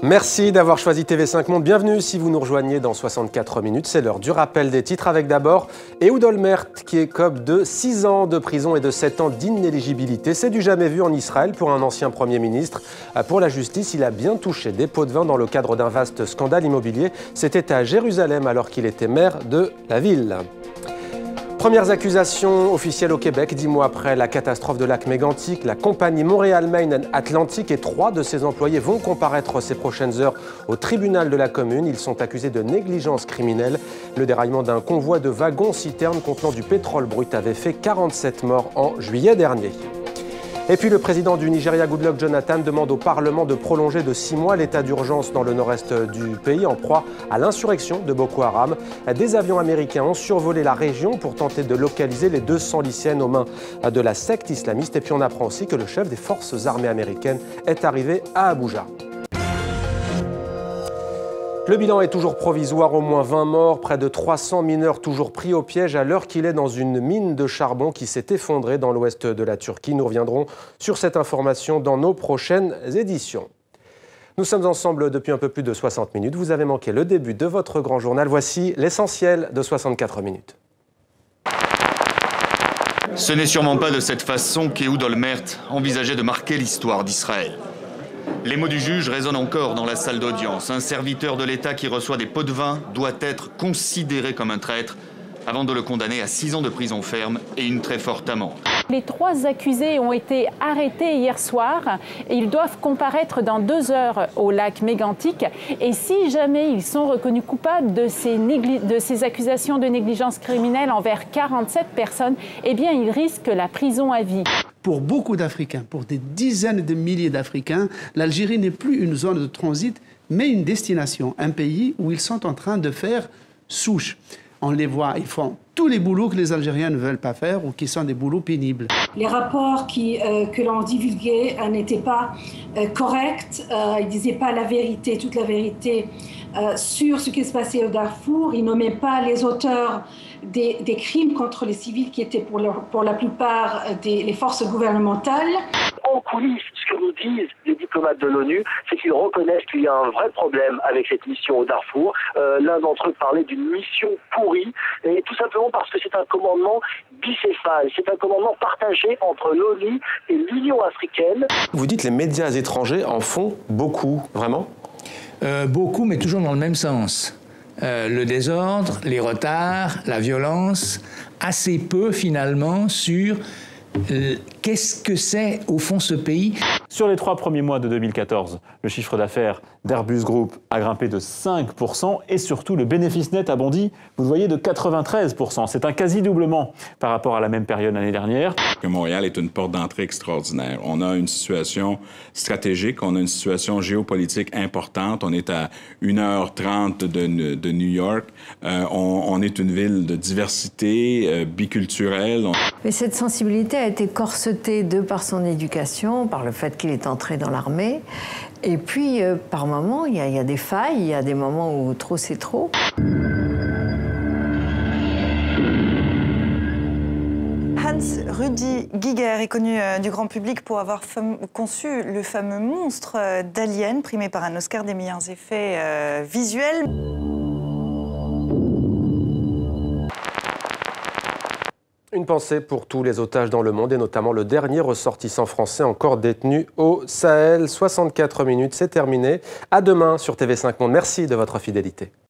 Merci d'avoir choisi TV5 Monde. Bienvenue si vous nous rejoignez dans 64 minutes. C'est l'heure du rappel des titres avec d'abord Ehud Olmert qui écope de 6 ans de prison et de 7 ans d'inéligibilité. C'est du jamais vu en Israël pour un ancien Premier ministre. Pour la justice, il a bien touché des pots de vin dans le cadre d'un vaste scandale immobilier. C'était à Jérusalem alors qu'il était maire de la ville. Premières accusations officielles au Québec, 10 mois après la catastrophe de lac Mégantic. La compagnie Montréal Main Atlantic et 3 de ses employés vont comparaître ces prochaines heures au tribunal de la commune. Ils sont accusés de négligence criminelle. Le déraillement d'un convoi de wagons-citernes contenant du pétrole brut avait fait 47 morts en juillet dernier. Et puis le président du Nigeria, Goodluck Jonathan, demande au Parlement de prolonger de 6 mois l'état d'urgence dans le nord-est du pays en proie à l'insurrection de Boko Haram. Des avions américains ont survolé la région pour tenter de localiser les 200 lycéennes aux mains de la secte islamiste. Et puis on apprend aussi que le chef des forces armées américaines est arrivé à Abuja. Le bilan est toujours provisoire, au moins 20 morts, près de 300 mineurs toujours pris au piège à l'heure qu'il est dans une mine de charbon qui s'est effondrée dans l'ouest de la Turquie. Nous reviendrons sur cette information dans nos prochaines éditions. Nous sommes ensemble depuis un peu plus de 60 minutes. Vous avez manqué le début de votre grand journal. Voici l'essentiel de 64 minutes. Ce n'est sûrement pas de cette façon qu'Ehud Olmert envisageait de marquer l'histoire d'Israël. Les mots du juge résonnent encore dans la salle d'audience. Un serviteur de l'État qui reçoit des pots de vin doit être considéré comme un traître avant de le condamner à 6 ans de prison ferme et une très forte amende. Les 3 accusés ont été arrêtés hier soir. Ils doivent comparaître dans 2 heures au lac Mégantic. Et si jamais ils sont reconnus coupables de ces accusations de négligence criminelle envers 47 personnes, eh bien ils risquent la prison à vie. Pour beaucoup d'Africains, pour des dizaines de milliers d'Africains, l'Algérie n'est plus une zone de transit, mais une destination, un pays où ils sont en train de faire souche. On les voit, ils font tous les boulots que les Algériens ne veulent pas faire ou qui sont des boulots pénibles. Les rapports que l'on divulguait n'étaient pas corrects, ils ne disaient pas la vérité, toute la vérité sur ce qui se passait au Darfour. Ils nommaient pas les auteurs des crimes contre les civils qui étaient pour la plupart les forces gouvernementales. En coulisses, ce que nous disent les diplomates de l'ONU, c'est qu'ils reconnaissent qu'il y a un vrai problème avec cette mission au Darfour. L'un d'entre eux parlait d'une mission pourrie, et tout simplement parce que c'est un commandement bicéphale. C'est un commandement partagé entre l'ONU et l'Union africaine. Vous dites que les médias étrangers en font beaucoup, vraiment ? Beaucoup, mais toujours dans le même sens. Le désordre, les retards, la violence, assez peu finalement sur qu'est-ce que c'est au fond ce pays. Sur les 3 premiers mois de 2014, le chiffre d'affaires d'Airbus Group a grimpé de 5% et surtout le bénéfice net a bondi, vous le voyez, de 93%. C'est un quasi-doublement par rapport à la même période l'année dernière. Montréal est une porte d'entrée extraordinaire. On a une situation stratégique, on a une situation géopolitique importante. On est à 1h30 de New York. On est une ville de diversité biculturelle. Mais cette sensibilité a été corsetée de par son éducation, par le fait qu'il est entré dans l'armée. Et puis, par moments, il y a des failles, il y a des moments où trop c'est trop. Hans-Rudi Giger est connu du grand public pour avoir conçu le fameux monstre d'Alien, primé par un Oscar des meilleurs effets visuels. Une pensée pour tous les otages dans le monde et notamment le dernier ressortissant français encore détenu au Sahel. 64 minutes, c'est terminé. À demain sur TV5 Monde. Merci de votre fidélité.